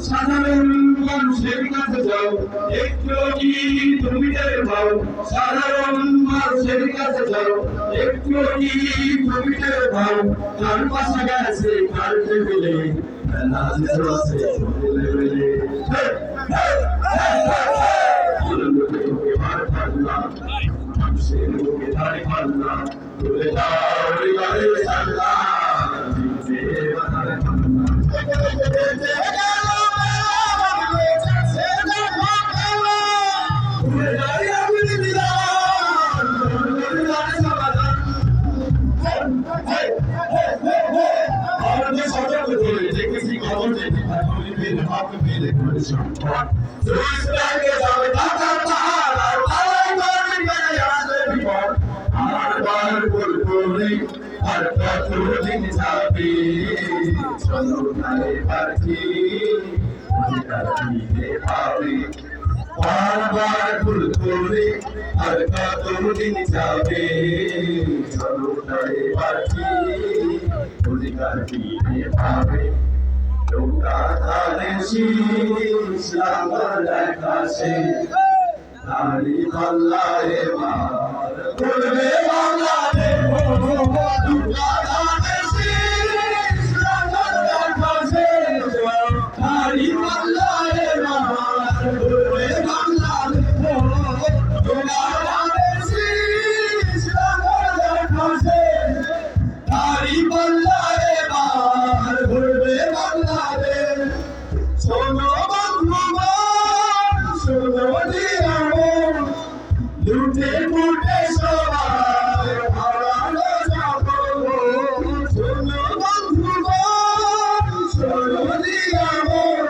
সাধারণ মানুষের কাছে যাও, একটু কি তুমি টের পাও? সাধারণ মানুষের কাছে যাও, একটু কি তুমি টের পাও? কার পাশে গেছে কার টেবিলে বেলা যে চলছে চলে বেলে, মানুষের মুখে ধারে পাল্লা তুলে দাও হৃদয়ের জানলা, দিতে বাধারে আর কতদিন যাবে চলো নাই পাখি পাবে বারবার ভুল করে আর কতদিন যাবে চলো নাই পাখি অধিকার ফিরে পাবে নৌকা ধারে শীষ লাঙ্গল দেখাছে নারী পাল্লায় মার বলবে বাংলাদেশ নৌকা ধারে শীষ লাঙ্গল দেখাছে নারী পাল্লায় মার বলবে বাংলাদেশ নৌকা ধারে শীষ লাঙ্গল দেখাছে নারী পাল্লায় মার বলবে বাংলাদেশ। শোনো বন্ধুগণ শোনো দিয়ামন লুটে পুটে সবাই হারানো যাব, শোনো বন্ধুগণ শোনো দিয়ামন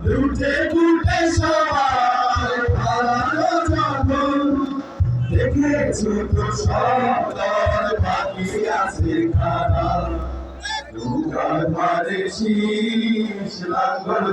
লুটে পুটে সবাই হারানো যাব, দেখেছো তো সব দল বাকি আছে খারাপ নৌকা ধারে শীষ লাঙ্গল